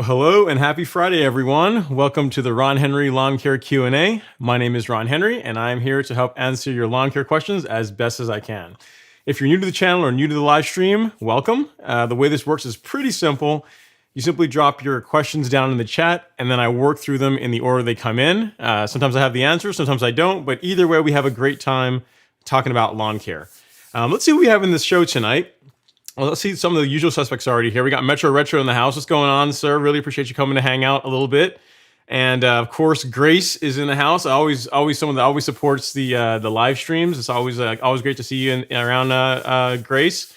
Well, hello and happy Friday, everyone. Welcome to the Ron Henry Lawn Care Q&A. My name is Ron Henry, and I'm here to help answer your lawn care questions as best as I can. If you're new to the channel or new to the live stream, welcome. The way this works is pretty simple. You simply drop your questions down in the chat, and then I work through them in the order they come in. Sometimes I have the answers, sometimes I don't, but either way, we have a great time talking about lawn care. Let's see what we have in this show tonight. Well, let's see some of the usual suspects already here. We got Metro Retro in the house. What's going on, sir? Really appreciate you coming to hang out a little bit. And of course, Grace is in the house. Always someone that always supports the live streams. It's always great to see you around Grace.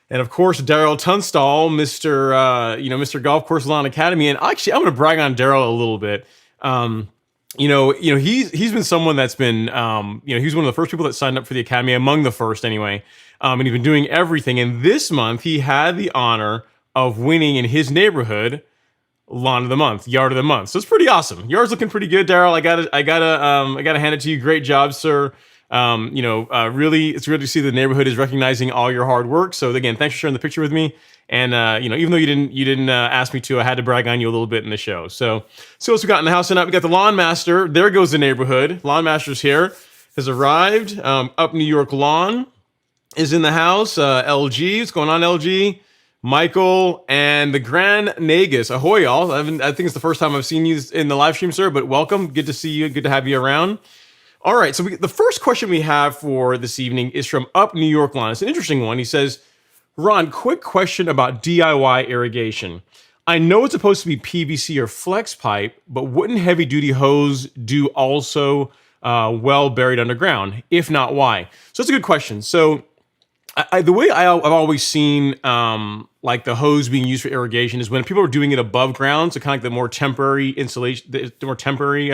And of course, Daryl Tunstall, Mr. Golf Course Lawn Academy. And actually, I'm going to brag on Daryl a little bit. He's been someone that's been, he's one of the first people that signed up for the Academy, among the first anyway. And he's been doing everything. And this month, he had the honor of winning in his neighborhood Lawn of the Month, Yard of the Month. So it's pretty awesome. Yard's looking pretty good, Daryl. I gotta hand it to you. Great job, sir. Really, it's good to see the neighborhood is recognizing all your hard work. So again, thanks for sharing the picture with me. And even though you didn't ask me to, I had to brag on you a little bit in the show. So what we got in the house tonight? We got the Lawn Master. There goes the neighborhood. Lawn Master's here. Has arrived. Up New York Lawn is in the house. LG, what's going on, LG? Michael and the Grand Nagus. Ahoy, y'all. I think it's the first time I've seen you in the live stream, sir, but welcome. Good to see you. Good to have you around. All right, so the first question we have for this evening is from Up New York Lawn. It's an interesting one. He says, Ron, quick question about DIY irrigation. I know it's supposed to be PVC or flex pipe, but wouldn't heavy-duty hose do also well buried underground? If not, why? So that's a good question. So the way I've always seen like the hose being used for irrigation is when people are doing it above ground, so kind of like the more temporary insulation, the more temporary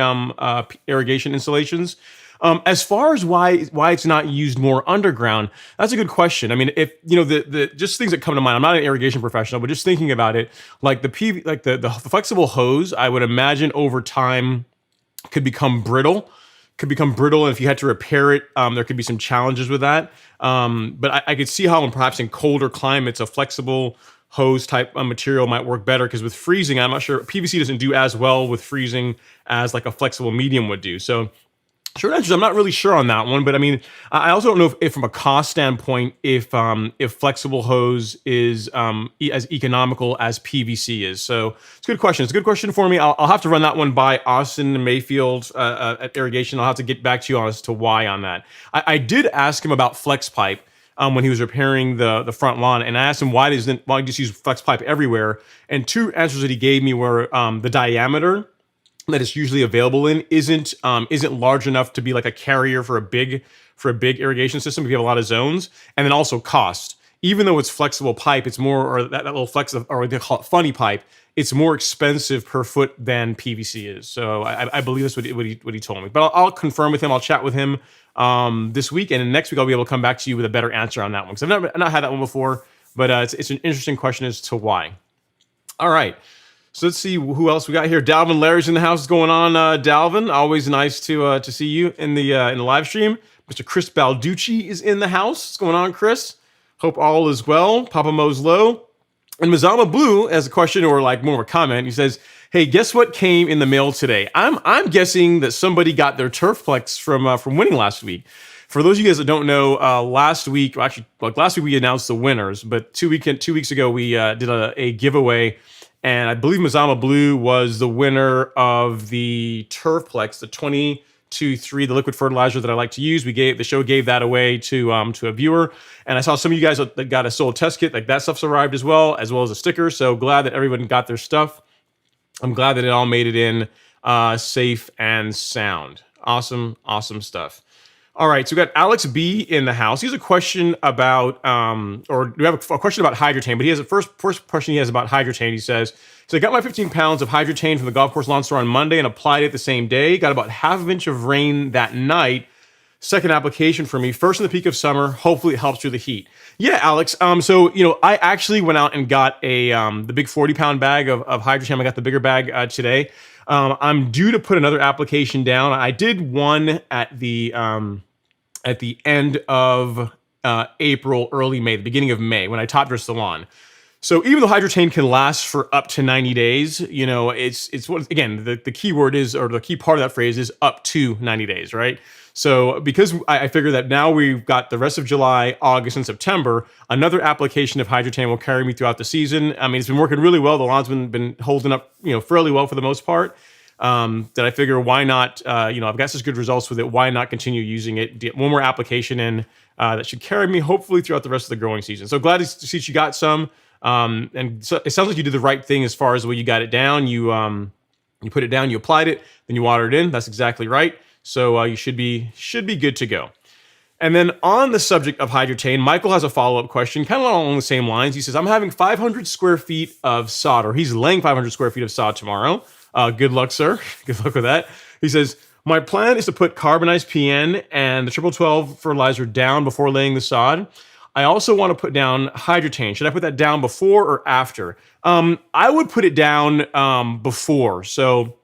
irrigation installations. As far as why it's not used more underground, that's a good question. I mean, if the just things that come to mind. I'm not an irrigation professional, but just thinking about it, like the flexible hose, I would imagine over time could become brittle. And if you had to repair it, there could be some challenges with that. But I could see how perhaps in colder climates, a flexible hose type material might work better, because with freezing, I'm not sure, PVC doesn't do as well with freezing as like a flexible medium would do. So short answer is I'm not really sure on that one, but I mean, I also don't know if from a cost standpoint, if flexible hose is as economical as PVC is. So it's a good question. It's a good question for me. I'll have to run that one by Austin Mayfield at Irrigation. I'll have to get back to you as to why on that. I did ask him about flex pipe when he was repairing the front lawn, and I asked him why you just use flex pipe everywhere. And two answers that he gave me were the diameter that it's usually available in isn't large enough to be like a carrier for a big irrigation system if you have a lot of zones, and then also cost. Even though it's flexible pipe, it's more, or that little flexible, or they call it funny pipe, it's more expensive per foot than PVC is. So I believe that's what he told me. But I'll confirm with him. I'll chat with him this week, and then next week I'll be able to come back to you with a better answer on that one, because I've not had that one before. But it's an interesting question as to why. All right. So let's see who else we got here. Dalvin Larry's in the house. What's going on, Dalvin? Always nice to see you in the live stream. Mr. Chris Balducci is in the house. What's going on, Chris? Hope all is well. Papa Mo's low. And Mazama Blue has a question, or like more of a comment. He says, "Hey, guess what came in the mail today?" I'm guessing that somebody got their TurfPlex from winning last week. For those of you guys that don't know, last week we announced the winners, but 2 weeks ago we did a giveaway. And I believe Mazama Blue was the winner of the TurfPlex, the 2023, the liquid fertilizer that I like to use. The show gave that away to a viewer, and I saw some of you guys that got a soil test kit, like that stuff's arrived as well as a sticker. So glad that everyone got their stuff. I'm glad that it all made it in safe and sound. Awesome stuff. All right, so we got Alex B in the house. He has a question about, or we have a question about Hydrotain, but he has a first question he has about Hydrotain. He says, so I got my 15 pounds of Hydrotain from the golf course lawn store on Monday and applied it the same day. Got about half an inch of rain that night. Second application for me, first in the peak of summer. Hopefully it helps through the heat. Yeah, Alex. So, I actually went out and got the big 40-pound bag of Hydrotain. I got the bigger bag today. I'm due to put another application down. I did one at the end of April, early May, the beginning of May, when I top dressed the lawn. So even though Hydrotain can last for up to 90 days, it's what, again, the key word is, or the key part of that phrase is up to 90 days, right? So because I figure that now we've got the rest of July, August, and September, another application of Hydrotain will carry me throughout the season. I mean, it's been working really well. The lawn's been holding up, fairly well for the most part. That I figure, why not, I've got such good results with it. Why not continue using it? Get one more application in that should carry me hopefully throughout the rest of the growing season. So glad to see that you got some. And so it sounds like you did the right thing as far as the way you got it down. You put it down, you applied it, then you watered it in. That's exactly right. So you should be good to go. And then on the subject of Hydrotain, Michael has a follow-up question, kind of along the same lines. He says, I'm having 500 square feet of sod, or he's laying 500 square feet of sod tomorrow. Good luck, sir. Good luck with that. He says, my plan is to put carbonized PN and the 12 fertilizer down before laying the sod. I also want to put down Hydrotain. Should I put that down before or after? I would put it down before. So,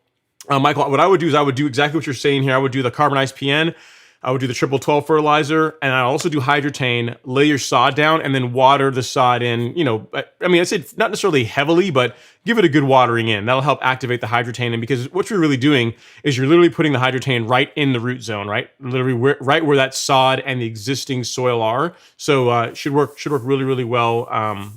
Michael, what I would do is I would do exactly what you're saying here. I would do the carbonized PN. I would do the 12 fertilizer, and I also do Hydrotain, lay your sod down, and then water the sod in, I said not necessarily heavily, but give it a good watering in. That'll help activate the Hydrotain. And because what you're really doing is you're literally putting the Hydrotain right in the root zone, right? Literally right where that sod and the existing soil are. So should work really, really well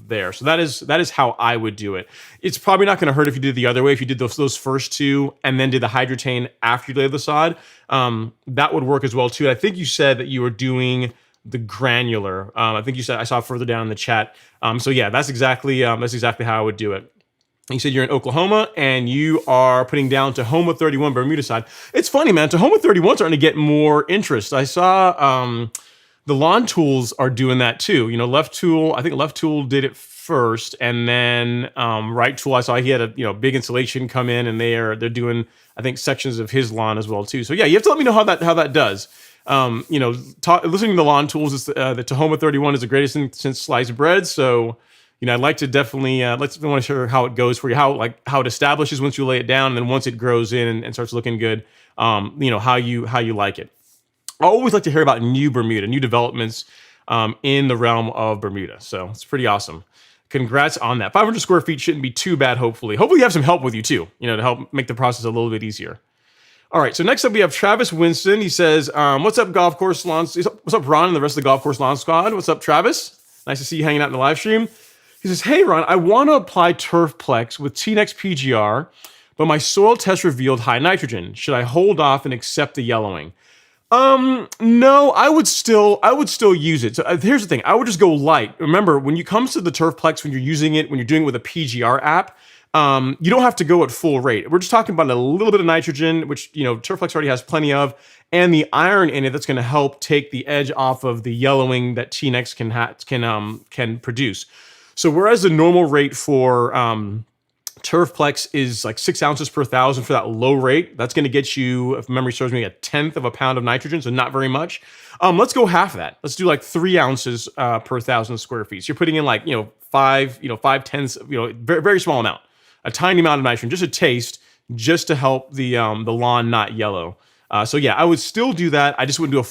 there. So that is how I would do it. It's probably not going to hurt if you did it the other way. If you did those first two and then did the Hydrotain after you lay the sod, that would work as well too. I think you said that you were doing the granular. I think you said, I saw further down in the chat. So yeah, that's exactly how I would do it. You said you're in Oklahoma and you are putting down Tahoma 31 Bermuda side. It's funny, man. Tahoma 31 starting to get more interest. I saw the lawn tools are doing that too. Left Tool did it first, and then Right Tool, I saw he had a big installation come in, and they're doing, I think, sections of his lawn as well too. So yeah, you have to let me know how that does. Listening to the lawn tools, the Tahoma 31 is the greatest thing since sliced bread. So I'd like to definitely want to share how it goes for you, how it establishes once you lay it down, and then once it grows in and starts looking good, how you like it. I always like to hear about new developments in the realm of Bermuda. So it's pretty awesome. Congrats on that. 500 square feet shouldn't be too bad, hopefully. Hopefully you have some help with you too, to help make the process a little bit easier. All right, so next up we have Travis Winston. He says, what's up, golf course lawns? What's up, Ron and the rest of the golf course lawn squad? What's up, Travis? Nice to see you hanging out in the live stream. He says, hey, Ron, I want to apply TurfPlex with T-Nex PGR, but my soil test revealed high nitrogen. Should I hold off and accept the yellowing? No, I would still use it. So here's the thing. I would just go light. Remember, when it comes to the TurfPlex, when you're doing it with a PGR app, you don't have to go at full rate. We're just talking about a little bit of nitrogen, which, TurfPlex already has plenty of, and the iron in it that's going to help take the edge off of the yellowing that T-Nex can produce. So whereas the normal rate for TurfPlex is like 6 ounces per thousand for that low rate, that's going to get you, if memory serves me, 1/10 of a pound of nitrogen, so not very much. Let's go half of that. Let's do like 3 ounces per 1,000 square feet. So you're putting in like 5/10, very, very small amount, a tiny amount of nitrogen, just a taste, just to help the lawn not yellow. So yeah, I would still do that. I just wouldn't do a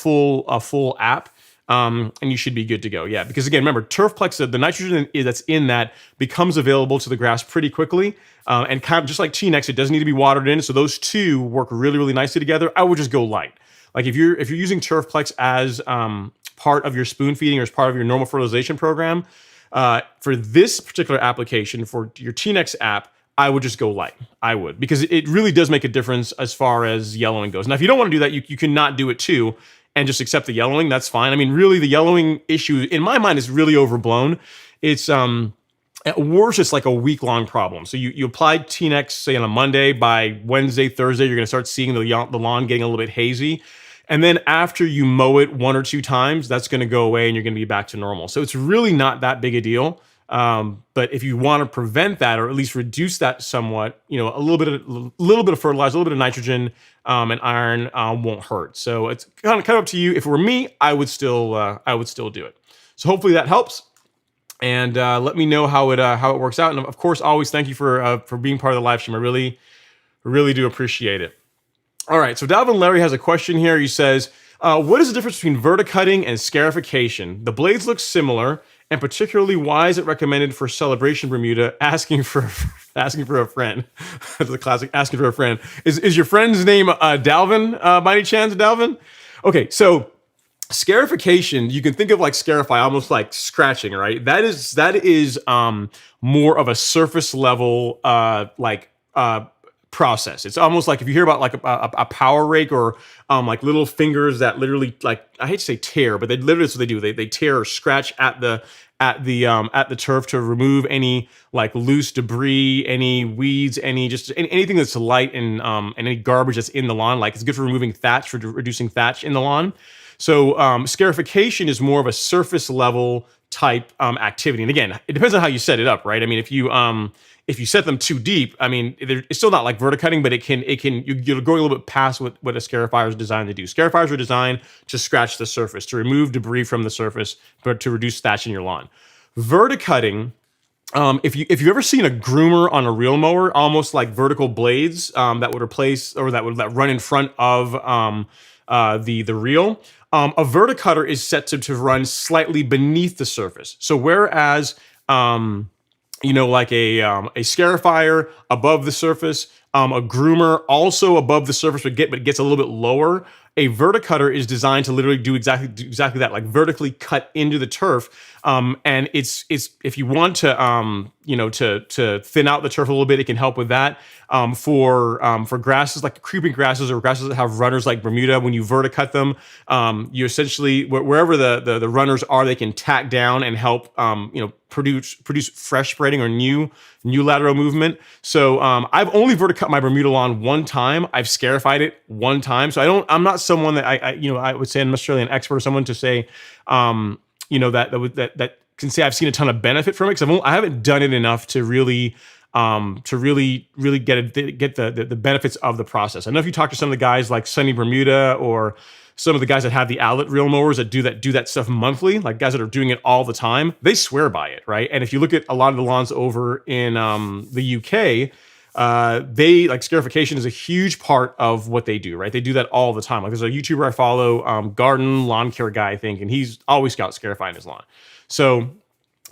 full app. And you should be good to go. Yeah, because again, remember, TurfPlex, the nitrogen that's in that becomes available to the grass pretty quickly. And kind of just like T-Nex, it doesn't need to be watered in. So those two work really, really nicely together. I would just go light. Like if you're using TurfPlex as part of your spoon feeding or as part of your normal fertilization program, for this particular application, for your T-Nex app, I would just go light. I would, because it really does make a difference as far as yellowing goes. Now, if you don't want to do that, you cannot do it too, and just accept the yellowing. That's fine. I mean, really, the yellowing issue, in my mind, is really overblown. It's at worst, it's like a week-long problem. So you apply T-Nex, say, on a Monday. By Wednesday, Thursday, you're going to start seeing the lawn getting a little bit hazy. And then after you mow it 1 or 2 times, that's going to go away and you're going to be back to normal. So it's really not that big a deal. But if you want to prevent that, or at least reduce that somewhat, a little bit of fertilizer, a little bit of nitrogen, and iron won't hurt. So it's kind of up to you. If it were me, I would still do it. So hopefully that helps. And let me know how it works out. And of course, always thank you for being part of the live stream. I really, really do appreciate it. All right. So Dalvin Larry has a question here. He says, what is the difference between verticutting and scarification? The blades look similar, And particularly, why is it recommended for celebration Bermuda? Asking for a friend. That's the classic. Asking for a friend. Is your friend's name Dalvin? By any chance, Dalvin? Okay, so scarification, you can think of like scarify almost like scratching, right? That is more of a surface level process. It's almost like if you hear about like a power rake or like little fingers that literally, like, I hate to say tear, but they literally, that's what they do. They tear or scratch at the turf to remove any like loose debris, any weeds, anything that's light and any garbage that's in the lawn. Like, it's good for removing thatch, for reducing thatch in the lawn. So scarification is more of a surface level type activity. And again, it depends on how you set it up, right? I mean, if you set them too deep, I mean, it's still not like verticutting, but you're going a little bit past what a scarifier is designed to do. Scarifiers are designed to scratch the surface, to remove debris from the surface, but to reduce thatch in your lawn. Verticutting, if you've ever seen a groomer on a reel mower, almost like vertical blades that would replace, or that run in front of the reel. A verticutter is set to run slightly beneath the surface. So whereas like a scarifier above the surface, a groomer also above the surface but gets a little bit lower. A verticutter is designed to literally do exactly that, like vertically cut into the turf. And it's if you want to to thin out the turf a little bit, it can help with that. For grasses like creeping grasses or grasses that have runners like Bermuda, when you verticut them, you essentially, wherever the runners are, they can tack down and help produce fresh spreading or new lateral movement. So I've only verticut my Bermuda lawn one time. I've scarified it one time. So I'm not someone that I would say I'm necessarily an expert or someone to say that can say I've seen a ton of benefit from it, because I haven't done it enough to really get the benefits of the process. I know if you talk to some of the guys like Sunny Bermuda, or some of the guys that have the outlet reel mowers that do that stuff monthly, like guys that are doing it all the time, they swear by it, right? And if you look at a lot of the lawns over in the UK, they like scarification is a huge part of what they do, right? They do that all the time. Like, there's a YouTuber I follow, garden lawn care guy, I think, and he's always got scarifying his lawn. So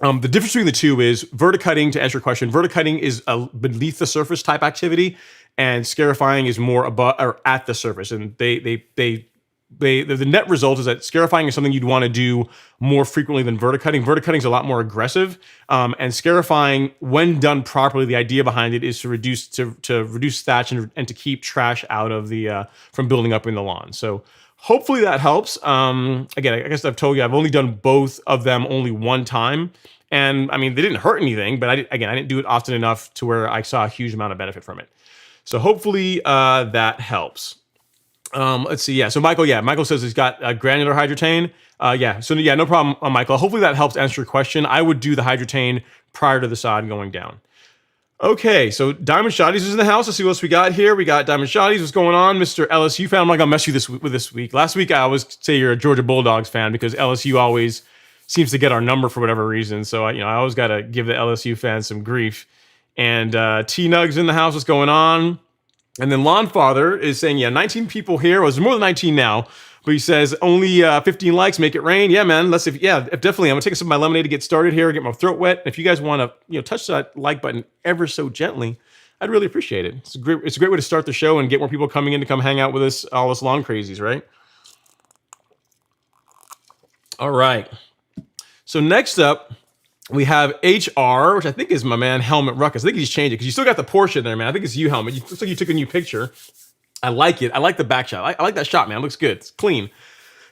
the difference between the two is verticutting, to answer your question, verticutting is a beneath the surface type activity, and scarifying is more above or at the surface. And the net result is that scarifying is something you'd want to do more frequently than verticutting. Verticutting is a lot more aggressive, and scarifying, when done properly, the idea behind it is to reduce thatch and to keep trash out of the from building up in the lawn. So hopefully that helps. Again, I guess I've told you I've only done both of them only one time, and I mean, they didn't hurt anything, but I didn't do it often enough to where I saw a huge amount of benefit from it. So hopefully that helps. Let's see. Yeah. So Michael says he's got granular Hydrotain. No problem, Michael. Hopefully that helps answer your question. I would do the Hydrotain prior to the sod going down. Okay, so Diamond Shotties is in the house. Let's see what else we got here. We got Diamond Shotties. What's going on, Mr. LSU fan? I'm not gonna mess you this week. Last week I always say you're a Georgia Bulldogs fan because LSU always seems to get our number for whatever reason. So I always gotta give the LSU fans some grief. And T Nugs in the house. What's going on? And then Lawn Father is saying, 19 people here. Well, there's more than 19 now, but he says only 15 likes, make it rain. Yeah, man. Definitely. I'm gonna take a sip of my lemonade to get started here, get my throat wet. If you guys want to, touch that like button ever so gently, I'd really appreciate it. It's a great way to start the show and get more people coming in to come hang out with us, all us lawn crazies, right? All right. So next up, we have HR, which I think is my man, Helmet Ruckus. I think he's changed it because you still got the Porsche in there, man. I think it's you, Helmet. It looks like you took a new picture. I like it. I like the back shot. I like that shot, man. It looks good. It's clean.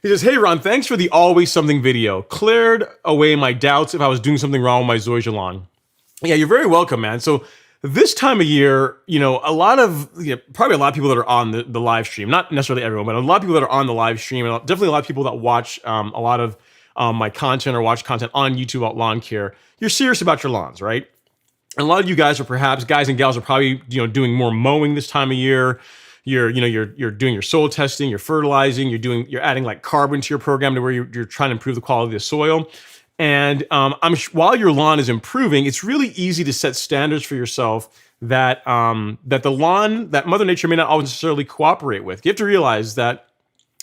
He says, hey, Ron, thanks for the always something video. Cleared away my doubts if I was doing something wrong with my Zoysia lawn. Yeah, you're very welcome, man. So this time of year, probably a lot of people that are on the live stream, not necessarily everyone, but a lot of people that are on the live stream, and definitely a lot of people that watch a lot of my content or watch content on YouTube about lawn care. You're serious about your lawns, right? And a lot of you guys are perhaps, guys and gals are probably, doing more mowing this time of year. You're doing your soil testing, you're fertilizing, you're adding like carbon to your program to where you're trying to improve the quality of the soil. And while your lawn is improving, it's really easy to set standards for yourself that the lawn, that Mother Nature may not always necessarily cooperate with. You have to realize that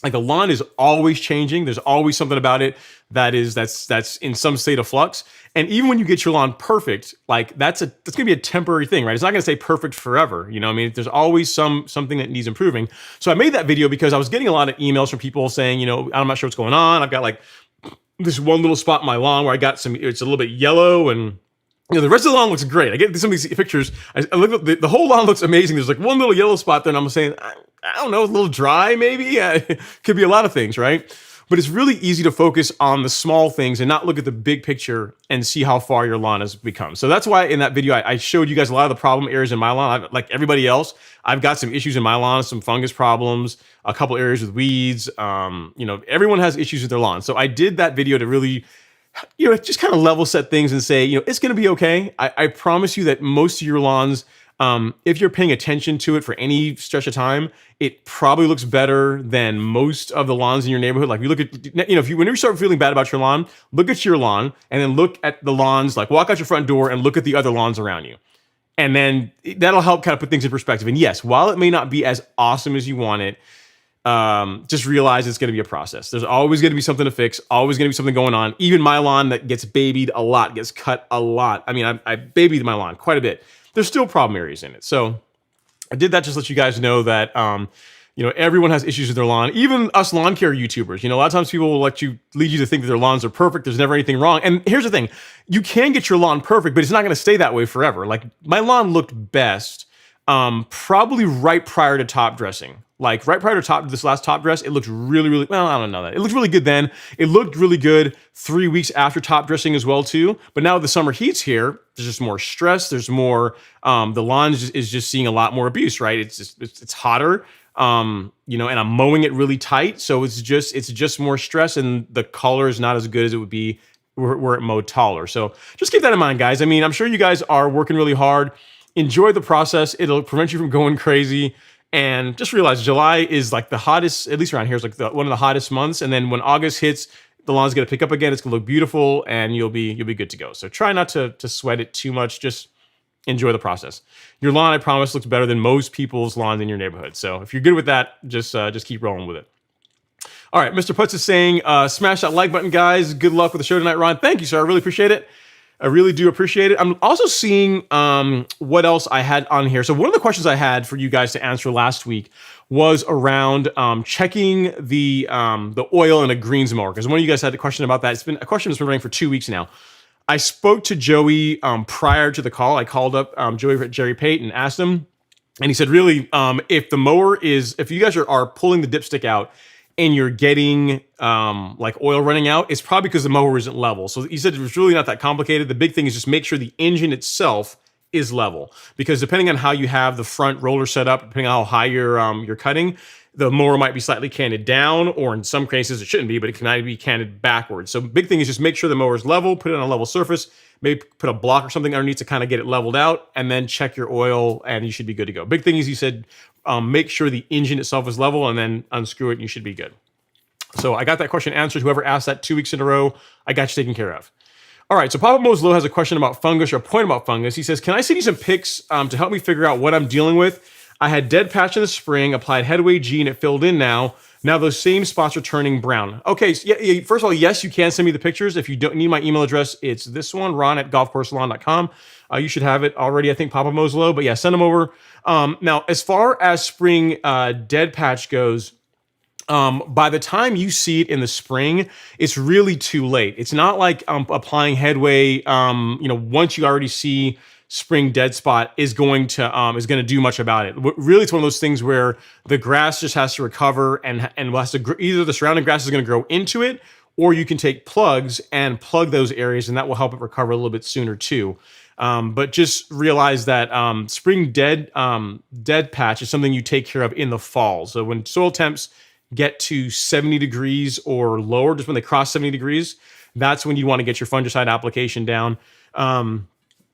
Like the lawn is always changing. There's always something about it that's in some state of flux. And even when you get your lawn perfect, like that's gonna be a temporary thing, right? It's not gonna stay perfect forever. You know what I mean? There's always something that needs improving. So I made that video because I was getting a lot of emails from people saying, you know, I'm not sure what's going on. I've got like this one little spot in my lawn where I got it's a little bit yellow, and you know, the rest of the lawn looks great. I get some of these pictures. I look at the whole lawn looks amazing. There's like one little yellow spot there, and I'm saying, I don't know, a little dry maybe. Yeah, it could be a lot of things, right? But it's really easy to focus on the small things and not look at the big picture and see how far your lawn has become. So that's why in that video, I showed you guys a lot of the problem areas in my lawn. Like everybody else, I've got some issues in my lawn, some fungus problems, a couple areas with weeds. You know, everyone has issues with their lawn. So I did that video to really, you know, just kind of level set things and say, you know, it's going to be okay. I promise you that most of your lawns, if you're paying attention to it for any stretch of time, it probably looks better than most of the lawns in your neighborhood. Like you look at, you know, whenever you start feeling bad about your lawn, look at your lawn and then look at the lawns, like walk out your front door and look at the other lawns around you. And then that'll help kind of put things in perspective. And yes, while it may not be as awesome as you want it, just realize it's going to be a process. There's always going to be something to fix, always going to be something going on. Even my lawn that gets babied a lot, gets cut a lot. I mean, I babied my lawn quite a bit. There's still problem areas in it. So I did that just to let you guys know that, you know, everyone has issues with their lawn, even us lawn care YouTubers. You know, a lot of times people will lead you to think that their lawns are perfect. There's never anything wrong. And here's the thing, you can get your lawn perfect, but it's not going to stay that way forever. Like my lawn looked best, probably right prior to top dressing. Like right prior to this last top dress, it looked really, well, I don't know that. It looked really good then. It looked really good 3 weeks after top dressing as well too. But now the summer heat's here, there's just more stress. There's more, the lawn is just seeing a lot more abuse, right? It's hotter, you know, and I'm mowing it really tight. So it's just more stress, and the color is not as good as it would be were it mowed taller. So just keep that in mind, guys. I mean, I'm sure you guys are working really hard. Enjoy the process. It'll prevent you from going crazy. And just realize July is like the hottest, at least around here, is like one of the hottest months. And then when August hits, the lawn's going to pick up again. It's going to look beautiful, and you'll be good to go. So try not to sweat it too much. Just enjoy the process. Your lawn, I promise, looks better than most people's lawns in your neighborhood. So if you're good with that, just keep rolling with it. All right, Mr. Putz is saying, smash that like button, guys. Good luck with the show tonight, Ron. Thank you, sir. I really appreciate it. I really do appreciate it. I'm also seeing what else I had on here. So one of the questions I had for you guys to answer last week was around checking the oil in a greens mower, because one of you guys had a question about that. It's been a question that's been running for 2 weeks now. I spoke to Joey prior to the call. I called up Joey at Jerry Pate and asked him, and he said, really, if you guys are pulling the dipstick out and you're getting like oil running out, it's probably because the mower isn't level. So he said it was really not that complicated. The big thing is just make sure the engine itself is level, because depending on how you have the front roller set up, depending on how high you're cutting, the mower might be slightly canted down, or in some cases it shouldn't be, but it can be canted backwards. So big thing is just make sure the mower is level, put it on a level surface, maybe put a block or something underneath to kind of get it leveled out, and then check your oil, and you should be good to go. Big thing is, he said, make sure the engine itself is level, and then unscrew it, and you should be good. So I got that question answered. Whoever asked that 2 weeks in a row, I got you taken care of. All right, so Papa Moslow has a question about fungus, or a point about fungus. He says, can I send you some pics to help me figure out what I'm dealing with? I had dead patch in the spring, applied Headway G, and it filled in now. Now those same spots are turning brown. Okay, so yeah, first of all, yes, you can send me the pictures. If you don't need my email address, it's this one, ron@golfcoursesalon.com. You should have it already, I think, Papa Moslow. But yeah, send them over. Now, as far as spring dead patch goes, by the time you see it in the spring, it's really too late. It's not like applying Headway, once you already see spring dead spot is going to do much about it. Really, it's one of those things where the grass just has to recover, and has to either the surrounding grass is going to grow into it, or you can take plugs and plug those areas, and that will help it recover a little bit sooner too. But just realize that spring dead patch is something you take care of in the fall. So when soil temps get to 70 degrees or lower, just when they cross 70 degrees, that's when you want to get your fungicide application down.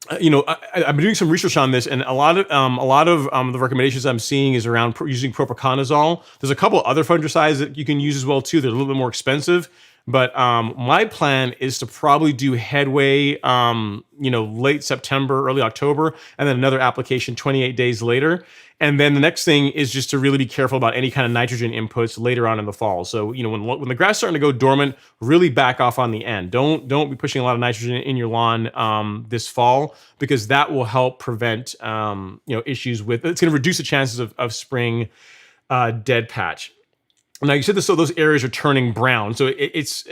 I've been doing some research on this, and a lot of the recommendations I'm seeing is around using propiconazole. There's a couple other fungicides that you can use as well too. They're a little bit more expensive, But my plan is to probably do headway, late September, early October, and then another application 28 days later. And then the next thing is just to really be careful about any kind of nitrogen inputs later on in the fall. So, when the grass is starting to go dormant, really back off on the end. Don't be pushing a lot of nitrogen in your lawn this fall, because that will help prevent issues with. It's going to reduce the chances of spring dead patch. Now you said this, so those areas are turning brown. So it's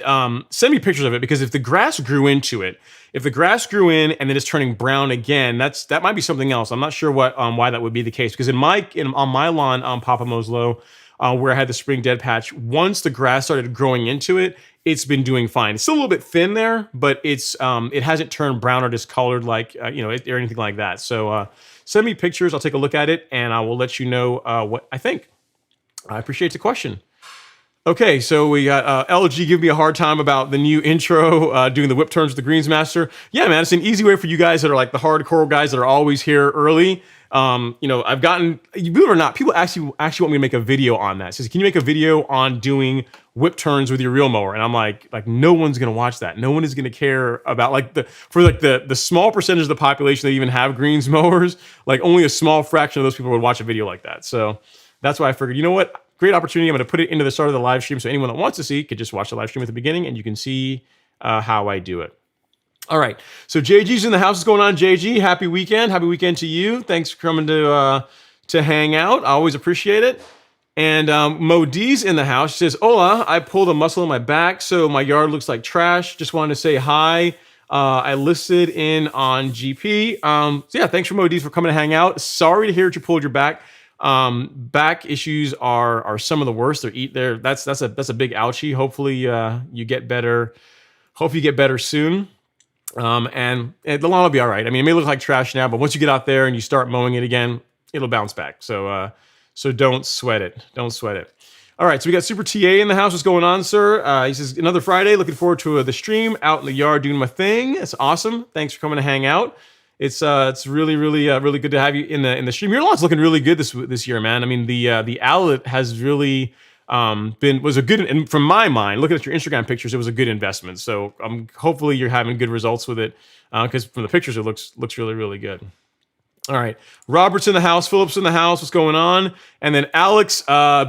send me pictures of it, because if the grass grew into it, if the grass grew in and then it's turning brown again, that might be something else. I'm not sure why that would be the case, because on my lawn on Papa Moslow, where I had the spring dead patch, once the grass started growing into it, it's been doing fine. It's still a little bit thin there, but it hasn't turned brown or discolored or anything like that. So send me pictures. I'll take a look at it and I will let you know what I think. I appreciate the question. Okay, so we got LG giving me a hard time about the new intro, doing the whip turns with the Greensmaster. Yeah, man, it's an easy way for you guys that are like the hardcore guys that are always here early. I've gotten, believe it or not, people actually want me to make a video on that. It says, can you make a video on doing whip turns with your reel mower? And I'm like no one's gonna watch that. No one is gonna care about the small percentage of the population that even have greens mowers. Like only a small fraction of those people would watch a video like that. So that's why I figured, you know what? Great opportunity. I'm going to put it into the start of the live stream, so anyone that wants to see could just watch the live stream at the beginning, and you can see how I do it. All right. So JG's in the house. What's going on, JG? Happy weekend. Happy weekend to you. Thanks for coming to hang out. I always appreciate it. And Mo D's in the house. She says, "Hola, I pulled a muscle in my back, so my yard looks like trash. Just wanted to say hi. I listed in on GP. So yeah, thanks for Mo D's for coming to hang out. Sorry to hear that you pulled your back. Back issues are some of the worst. That's a big ouchie. Hopefully you get better. Hope you get better soon. And the lawn will be all right. I mean, it may look like trash now, but once you get out there and you start mowing it again, it'll bounce back. So don't sweat it. Don't sweat it. All right. So we got Super TA in the house. What's going on, sir? He says, another Friday. Looking forward to the stream out in the yard doing my thing. It's awesome. Thanks for coming to hang out. It's really good to have you in the stream. Your lawn's looking really good this year, man. I mean, the outlet has really was a good, and from my mind, looking at your Instagram pictures, it was a good investment. So hopefully you're having good results with it, because from the pictures it looks really good. All right, Robert's in the house, Phillips in the house. What's going on? And then Alex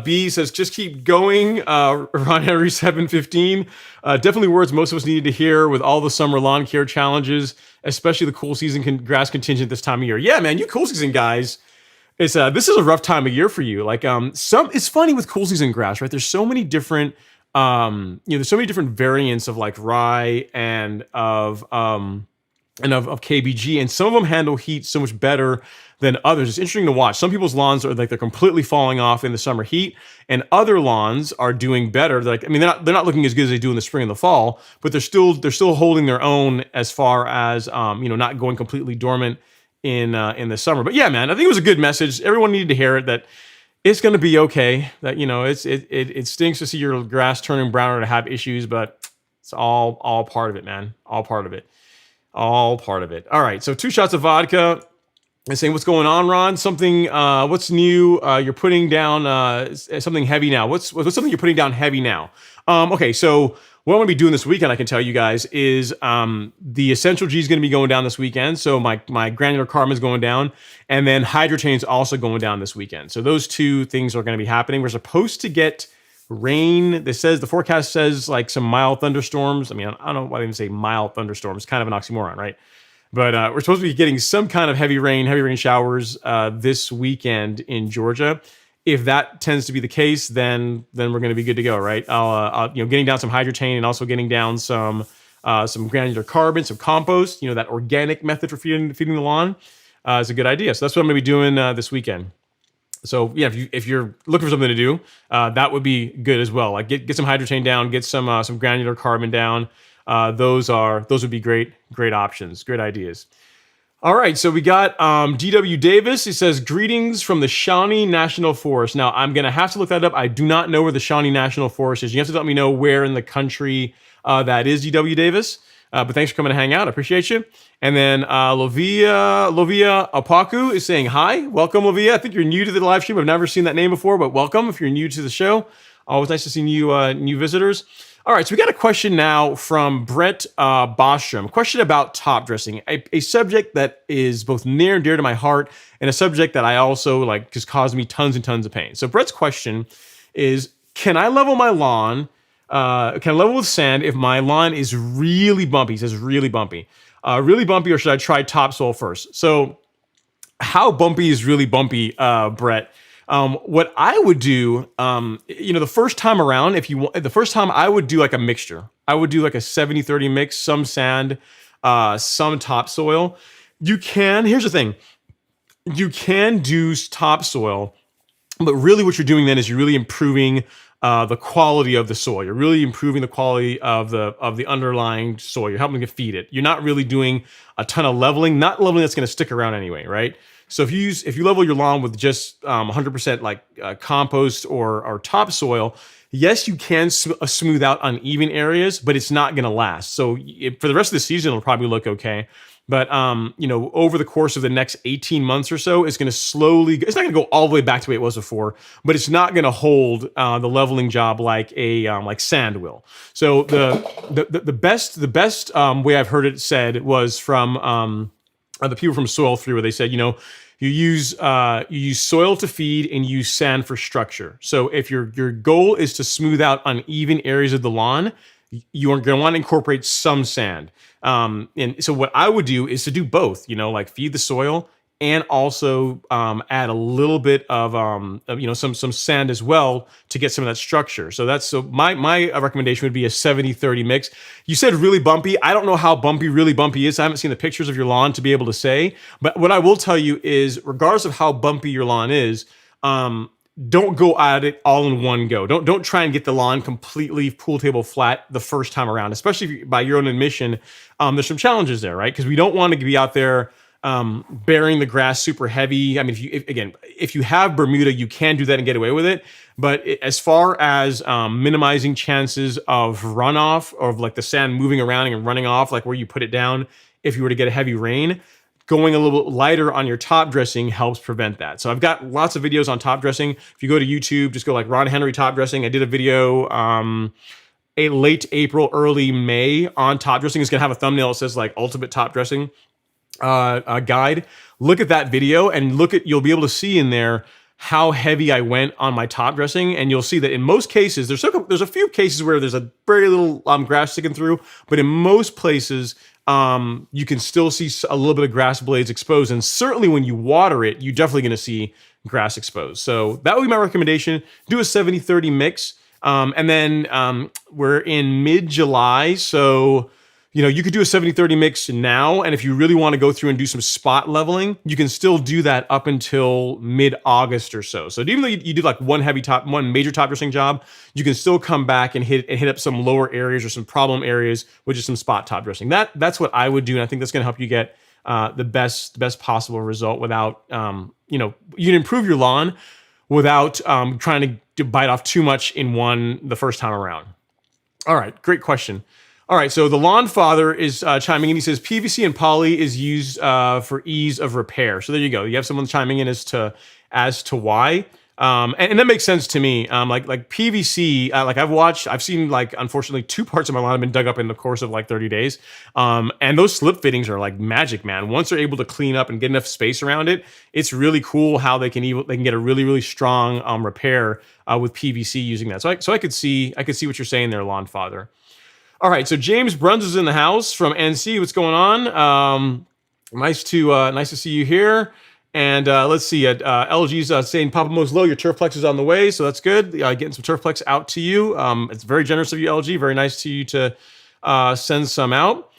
B says, just keep going. Ron Henry 715. Definitely words most of us needed to hear with all the summer lawn care challenges, especially the cool season grass contingent this time of year. Yeah, man, you cool season guys. This is a rough time of year for you. Like it's funny with cool season grass, right? There's so many different there's so many different variants of like rye and of KBG, and some of them handle heat so much better than others. It's interesting to watch. Some people's lawns are like they're completely falling off in the summer heat, and other lawns are doing better. They're not looking as good as they do in the spring and the fall, but they're still holding their own as far as not going completely dormant in the summer. But yeah, man, I think it was a good message. Everyone needed to hear it, that it's going to be okay. That it stinks to see your grass turning brown or to have issues, but it's all part of it, man. All part of it. All part of it. All right, so 2 shots of vodka. And saying, what's going on, Ron? Something, what's new? You're putting down something heavy now. What's something you're putting down heavy now? Okay, so what I'm going to be doing this weekend, I can tell you guys, is the Essential G is going to be going down this weekend. So my granular carbon is going down, and then Hydrotain is also going down this weekend. So those 2 things are going to be happening. We're supposed to get rain. The forecast says like some mild thunderstorms. I mean, I don't know why they even say mild thunderstorms. Kind of an oxymoron, right? But we're supposed to be getting some kind of heavy rain showers this weekend in Georgia. If that tends to be the case, then we're going to be good to go, right? I'll getting down some Hydrotain and also getting down some granular carbon, some compost. That organic method for feeding the lawn is a good idea. So that's what I'm going to be doing this weekend. So yeah, if you're looking for something to do, that would be good as well. Like get some Hydrotain down, get some granular carbon down. Those would be great options, great ideas. All right, so we got DW Davis. He says, greetings from the Shawnee National Forest. Now, I'm going to have to look that up. I do not know where the Shawnee National Forest is. You have to let me know where in the country that is, DW Davis. But thanks for coming to hang out. I appreciate you. And then Lovia Apaku is saying hi. Welcome, Lovia. I think you're new to the live stream. I've never seen that name before, but welcome if you're new to the show. Always nice to see new visitors. All right, so we got a question now from Brett Bostrom. Question about top dressing, a subject that is both near and dear to my heart, and a subject that I also like just caused me tons and tons of pain. So Brett's question is: can I level my lawn? Can I level with sand if my lawn is really bumpy? He says really bumpy, or should I try topsoil first? So how bumpy is really bumpy, Brett? What I would do, the first time around, the first time I would do like a mixture. I would do like a 70-30 mix, some sand, some topsoil. Here's the thing, you can do topsoil, but really what you're doing then is you're really improving the quality of the soil. You're really improving the quality of the underlying soil. You're helping to feed it. You're not really doing a ton of leveling, not leveling that's going to stick around anyway, right? So if you level your lawn with just 100% like compost or topsoil, yes, you can smooth out uneven areas, but it's not going to last. So for the rest of the season, it'll probably look okay. But over the course of the next 18 months or so, it's going to slowly. It's not going to go all the way back to the way it was before, but it's not going to hold the leveling job like like sand will. So the best way I've heard it said was from the people from Soil 3, where they said, you use soil to feed and use sand for structure. So if your goal is to smooth out uneven areas of the lawn, you are going to want to incorporate some sand. And so what I would do is to do both, like feed the soil and also add a little bit of some sand as well to get some of that structure. So my recommendation would be a 70-30 mix. You said really bumpy. I don't know how really bumpy is. I haven't seen the pictures of your lawn to be able to say. But what I will tell you is, regardless of how bumpy your lawn is, don't go at it all in one go. Don't try and get the lawn completely pool table flat the first time around, especially if by your own admission. There's some challenges there, right? Because we don't want to be out there burying the grass super heavy. I mean, if you have Bermuda, you can do that and get away with it. But as far as minimizing chances of runoff, or of like the sand moving around and running off, like where you put it down, if you were to get a heavy rain, going a little bit lighter on your top dressing helps prevent that. So I've got lots of videos on top dressing. If you go to YouTube, just go like Ron Henry top dressing. I did a video a late April, early May on top dressing. It's gonna have a thumbnail that says like ultimate top dressing guide. Look at that video and you'll be able to see in there how heavy I went on my top dressing, and you'll see that in most cases, there's a few cases where there's a very little grass sticking through, but in most places, you can still see a little bit of grass blades exposed, and certainly when you water it, you're definitely going to see grass exposed. So that would be my recommendation. Do a 70-30 mix, and then we're in mid-July, so you could do a 70-30 mix now, and if you really want to go through and do some spot leveling, you can still do that up until mid-August or so. So even though you do like one major top dressing job, you can still come back and hit up some lower areas or some problem areas with just some spot top dressing. That's what I would do, and I think that's going to help you get the best possible result without you can improve your lawn without trying to bite off too much in the first time around. All right, great question. All right, so the Lawn Father is chiming in. He says PVC and poly is used for ease of repair. So there you go. You have someone chiming in as to why, and that makes sense to me. Like PVC, I've seen like unfortunately 2 parts of my lawn have been dug up in the course of like 30 days, and those slip fittings are like magic, man. Once they're able to clean up and get enough space around it, it's really cool how they can get a really really strong repair with PVC using that. So I could see what you're saying there, Lawn Father. All right, so James Bruns is in the house from NC. What's going on? Nice to see you here. And let's see. LG's saying Papa Mo's low. Your TurfPlex is on the way, so that's good. Getting some TurfPlex out to you. It's very generous of you, LG. Very nice to you to send some out.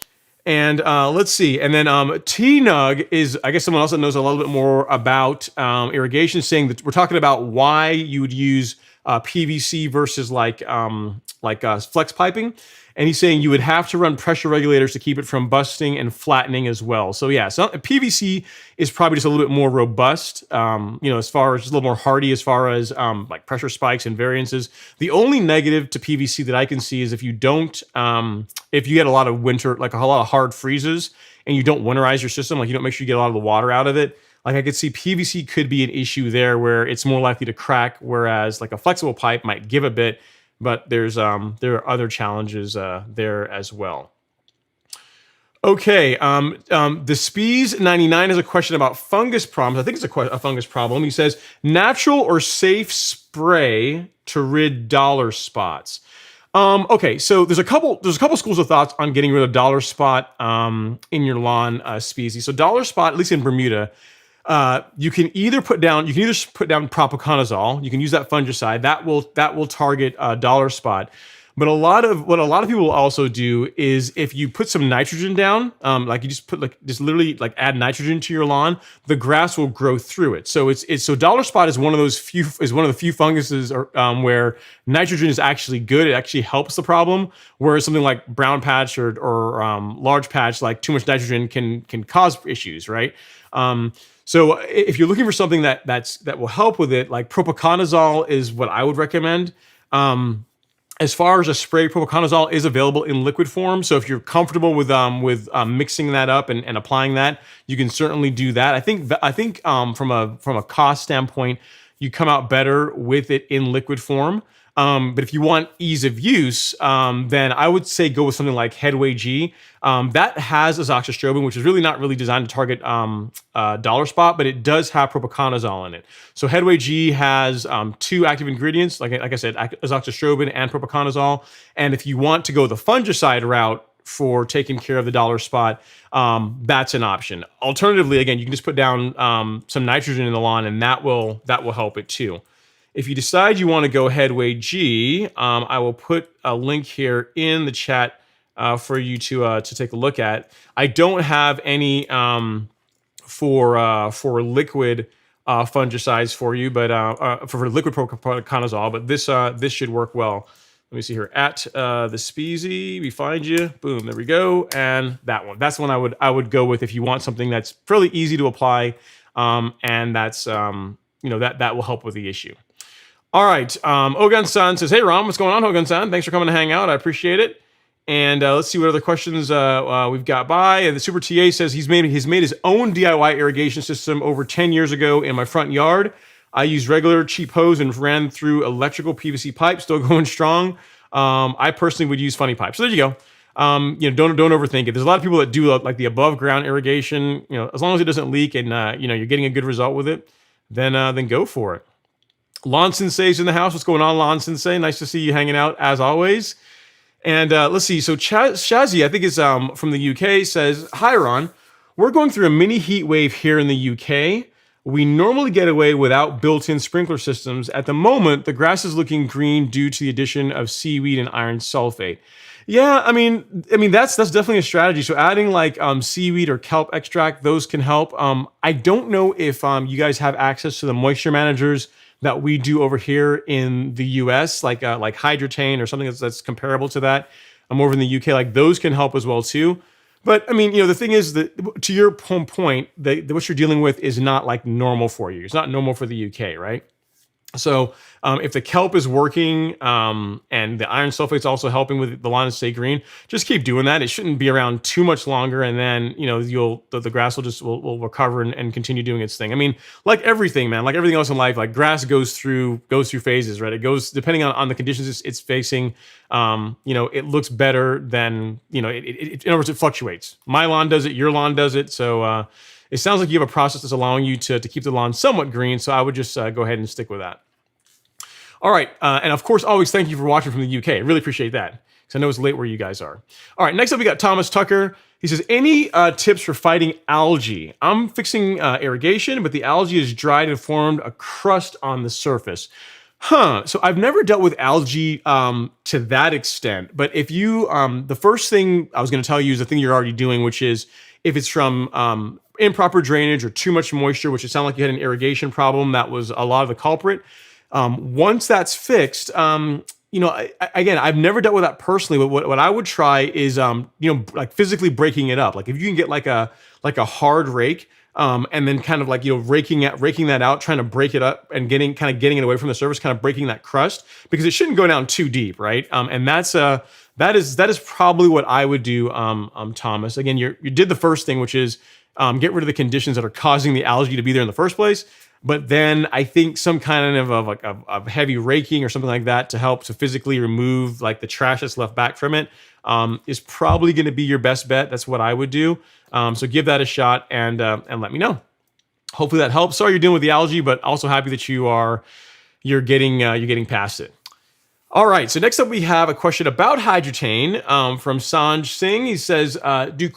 And let's see. And then T-Nug is, I guess, someone else that knows a little bit more about irrigation, saying that we're talking about why you would use PVC versus like flex piping. And he's saying you would have to run pressure regulators to keep it from busting and flattening as well. So yeah, so PVC is probably just a little bit more robust, as far as just a little more hardy as far as like pressure spikes and variances. The only negative to PVC that I can see is if you get a lot of winter, like a lot of hard freezes, and you don't winterize your system, like you don't make sure you get a lot of the water out of it. Like I could see PVC could be an issue there where it's more likely to crack, whereas like a flexible pipe might give a bit, but there are other challenges there as well. Okay, the Spees 99 has a question about fungus problems. I think it's a fungus problem. He says, natural or safe spray to rid dollar spots. Okay, so there's a couple schools of thoughts on getting rid of dollar spot in your lawn species. So dollar spot, at least in Bermuda, you can either put down propiconazole. You can use that fungicide that will target dollar spot. But what a lot of people will also do is if you put some nitrogen down, like you just literally like add nitrogen to your lawn, the grass will grow through it. So so dollar spot is one of the few funguses where nitrogen is actually good. It actually helps the problem. Whereas something like brown patch or large patch, like too much nitrogen can cause issues, right? So if you're looking for something that will help with it, like propiconazole is what I would recommend. As far as a spray, propiconazole is available in liquid form. So if you're comfortable with mixing that up and applying that, you can certainly do that. I think from a cost standpoint, you come out better with it in liquid form. But if you want ease of use, then I would say go with something like Headway G. That has azoxystrobin, which is really not really designed to target dollar spot, but it does have propiconazole in it. So Headway G has 2 active ingredients, like I said, azoxystrobin and propiconazole. And if you want to go the fungicide route for taking care of the dollar spot, that's an option. Alternatively, again, you can just put down some nitrogen in the lawn, and that will help it too. If you decide you want to go Headway G, I will put a link here in the chat for you to take a look at. I don't have any for liquid fungicides for you, but for liquid propiconazole, but this should work well. Let me see here at the Speezy. We find you. Boom. There we go. And that one. That's the one I would go with if you want something that's fairly easy to apply, and that's that will help with the issue. All right, Ogun-san says, hey, Ron, what's going on, Ogun-san? Thanks for coming to hang out. I appreciate it. And let's see what other questions we've got by. And the Super TA says he's made his own DIY irrigation system over 10 years ago in my front yard. I used regular cheap hose and ran through electrical PVC pipe, still going strong. I personally would use funny pipes. So there you go. Don't overthink it. There's a lot of people that do like the above ground irrigation. As long as it doesn't leak and you're getting a good result with it, then go for it. Lon Sensei's in the house. What's going on, Lon Sensei? Nice to see you hanging out as always. And let's see. So Shazzy, I think is from the UK, says, hi, Ron. We're going through a mini heat wave here in the UK. We normally get away without built-in sprinkler systems. At the moment, the grass is looking green due to the addition of seaweed and iron sulfate. Yeah, I mean that's definitely a strategy. So adding like seaweed or kelp extract, those can help. I don't know if you guys have access to the moisture managers that we do over here in the US, like Hydrotain or something that's comparable to that. I'm over in the UK, like those can help as well too. But I mean, the thing is that to your point, what you're dealing with is not like normal for you. It's not normal for the UK, right? So if the kelp is working and the iron sulfate's also helping with the lawn to stay green, just keep doing that. It shouldn't be around too much longer, and then the grass will recover and continue doing its thing. I mean, like everything, man, like everything else in life, like grass goes through phases, right? It goes depending on the conditions it's facing. It looks better than in other words, it fluctuates. My lawn does it, your lawn does it, so. It sounds like you have a process that's allowing you to keep the lawn somewhat green, so I would just go ahead and stick with that. All right, and of course, always thank you for watching from the UK. I really appreciate that, because I know it's late where you guys are. All right, next up we got Thomas Tucker. He says, any tips for fighting algae? I'm fixing irrigation, but the algae is dried and formed a crust on the surface. So I've never dealt with algae to that extent, but if you, the first thing I was going to tell you is the thing you're already doing, which is if it's from improper drainage or too much moisture, which it sounded like you had an irrigation problem, that was a lot of the culprit. Once that's fixed, again, I've never dealt with that personally, but what I would try is, like physically breaking it up. Like if you can get like a hard rake, and then kind of like, raking that out, trying to break it up and getting it away from the surface, kind of breaking that crust, because it shouldn't go down too deep, right? And that is probably what I would do, Thomas. Again, you did the first thing, which is get rid of the conditions that are causing the algae to be there in the first place. But then I think some kind of heavy raking or something like that to help to physically remove like the trash that's left back from it is probably going to be your best bet. That's what I would do. So give that a shot and let me know. Hopefully that helps. Sorry you're dealing with the algae, but also happy that you're getting past it. All right, so next up we have a question about Hydrotain from Sanj Singh. He says, do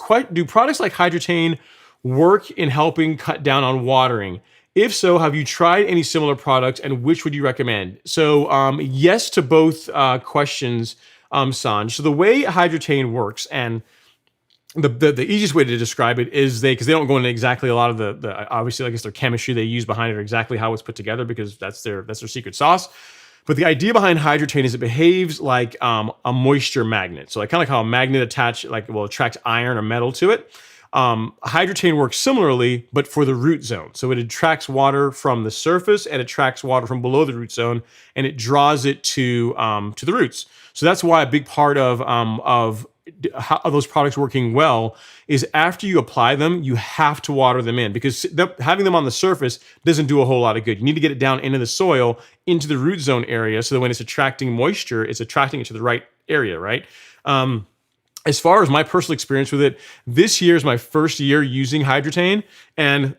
products like Hydrotain work in helping cut down on watering? If so, have you tried any similar products and which would you recommend? So yes to both questions, Sanj. So the way Hydrotain works, and the easiest way to describe it is because they don't go into exactly a lot of the obviously I guess their chemistry they use behind it or exactly how it's put together because that's their secret sauce. But the idea behind Hydrotain is it behaves like a moisture magnet. So like kind of like how a magnet attracts iron or metal to it. Hydrotain works similarly, but for the root zone. So it attracts water from the surface and attracts water from below the root zone, and it draws it to the roots. So that's why a big part of how those products working well is after you apply them, you have to water them in because having them on the surface doesn't do a whole lot of good. You need to get it down into the soil, into the root zone area, so that when it's attracting moisture, it's attracting it to the right area, right? As far as my personal experience with it, this year is my first year using Hydrotain, and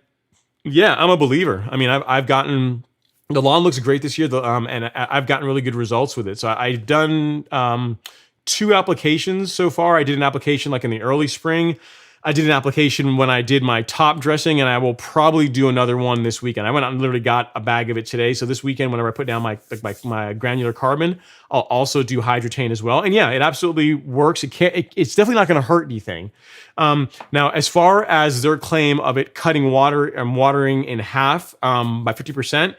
yeah, I'm a believer. I mean, I've gotten the lawn looks great this year, and I've gotten really good results with it. So I've done 2 applications so far. I did an application like in the early spring. I did an application when I did my top dressing, and I will probably do another one this weekend. I went out and literally got a bag of it today. So this weekend, whenever I put down my granular carbon, I'll also do Hydrotain as well. And yeah, it absolutely works. It's definitely not going to hurt anything. Now, as far as their claim of it cutting water and watering in half by 50%,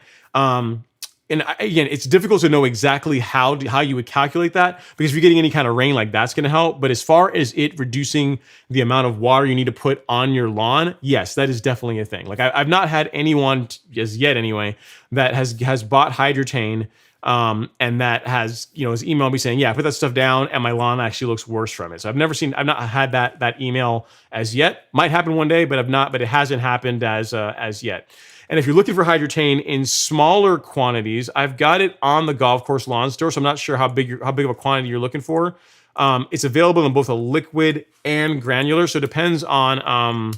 and again, it's difficult to know exactly how you would calculate that because if you're getting any kind of rain, like that's going to help. But as far as it reducing the amount of water you need to put on your lawn, yes, that is definitely a thing. Like I've not had anyone as yet anyway that has bought Hydrotain and that has has emailed me saying, yeah, I put that stuff down and my lawn actually looks worse from it. So I've not had that email as yet. Might happen one day, but it hasn't happened as yet. And if you're looking for Hydrotain in smaller quantities, I've got it on the golf course lawn store. So I'm not sure how big of a quantity you're looking for. It's available in both a liquid and granular. So it depends on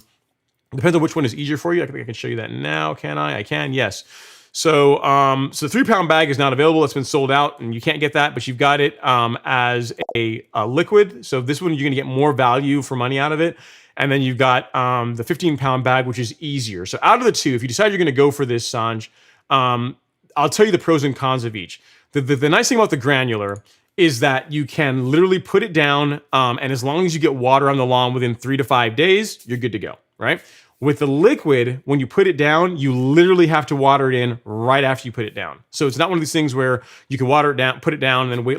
which one is easier for you. I think I can show you that now. Can I? I can. Yes. So the 3-pound bag is not available. It's been sold out, and you can't get that. But you've got it as a liquid. So this one you're going to get more value for money out of it. And then you've got the 15-pound bag, which is easier. So out of the 2, if you decide you're going to go for this, Sanj, I'll tell you the pros and cons of each. The nice thing about the granular is that you can literally put it down, and as long as you get water on the lawn within 3 to 5 days, you're good to go, right? With the liquid, when you put it down, you literally have to water it in right after you put it down. So it's not one of these things where you can water it down, put it down, and then wait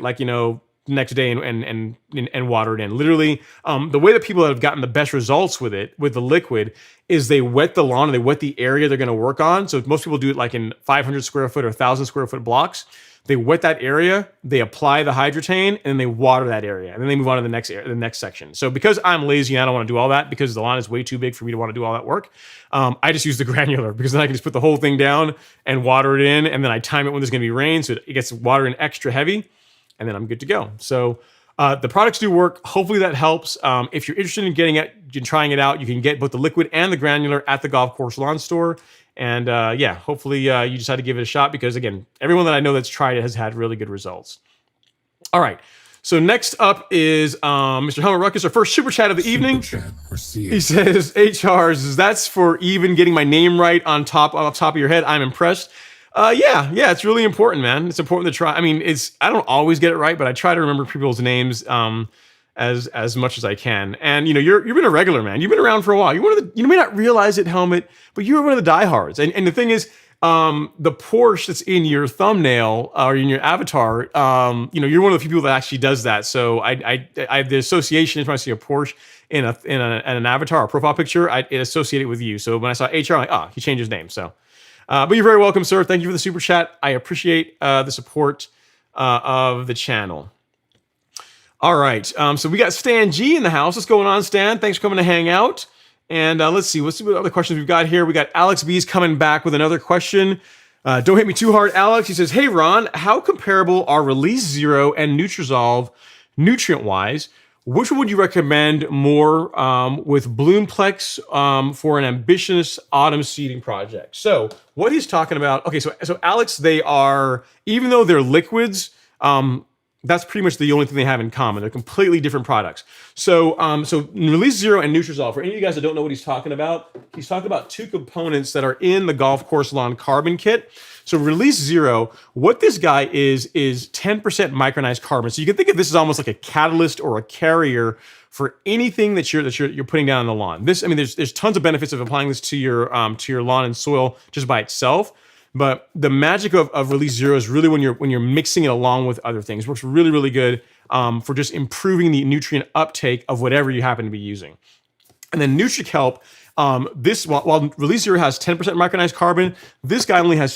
next day and water it in. Literally, the way that people have gotten the best results with the liquid is they wet the lawn and they wet the area they're going to work on. So most people do it like in 500 square foot or 1,000 square foot blocks. They wet that area, they apply the Hydrotain, and then they water that area, and then they move on to the next section. So because I'm lazy and I don't want to do all that because the lawn is way too big for me to want to do all that work, I just use the granular because then I can just put the whole thing down and water it in, and then I time it when there's going to be rain, so it gets water in extra heavy, and then I'm good to go. So the products do work. Hopefully that helps. If you're interested in trying it out, you can get both the liquid and the granular at the golf course lawn store. And hopefully you decide to give it a shot because, again, everyone that I know that's tried it has had really good results. All right. So next up is Mr. Helmut Ruckus, our first super chat of the evening. He says, HRs, that's for even getting my name right on top of your head. I'm impressed. Yeah, it's really important, man. It's important to try. I mean, I don't always get it right, but I try to remember people's names as much as I can. And you've been a regular, man. You've been around for a while. You may not realize it, Helmut, but you're one of the diehards. And the thing is, the Porsche that's in your thumbnail or in your avatar, you're one of the few people that actually does that. So the association is when I see a Porsche in an avatar or profile picture, it associated with you. So when I saw HR, I'm like, he changed his name. So. But you're very welcome, sir. Thank you for the super chat. I appreciate the support of the channel. All right. So we got Stan G in the house. What's going on, Stan? Thanks for coming to hang out. And let's see what other questions we've got here. We got Alex B's coming back with another question. Don't hit me too hard, Alex. He says, "Hey Ron, how comparable are Release Zero and Nutrizolve nutrient-wise? Which one would you recommend more with Bloomplex for an ambitious autumn seeding project?" So what he's talking about, okay, so Alex, they are, even though they're liquids, that's pretty much the only thing they have in common. They're completely different products. So Release Zero and Nutrizolve, for any of you guys that don't know what he's talking about two components that are in the golf course lawn carbon kit. So Release Zero, what this guy is 10% micronized carbon. So you can think of this as almost like a catalyst or a carrier for anything that you're putting down on the lawn. This, I mean, there's tons of benefits of applying this to your lawn and soil just by itself. But the magic of Release Zero is really when you're mixing it along with other things. It works really, really good for just improving the nutrient uptake of whatever you happen to be using. And then NutriKelp, this while Release Zero has 10% micronized carbon, this guy only has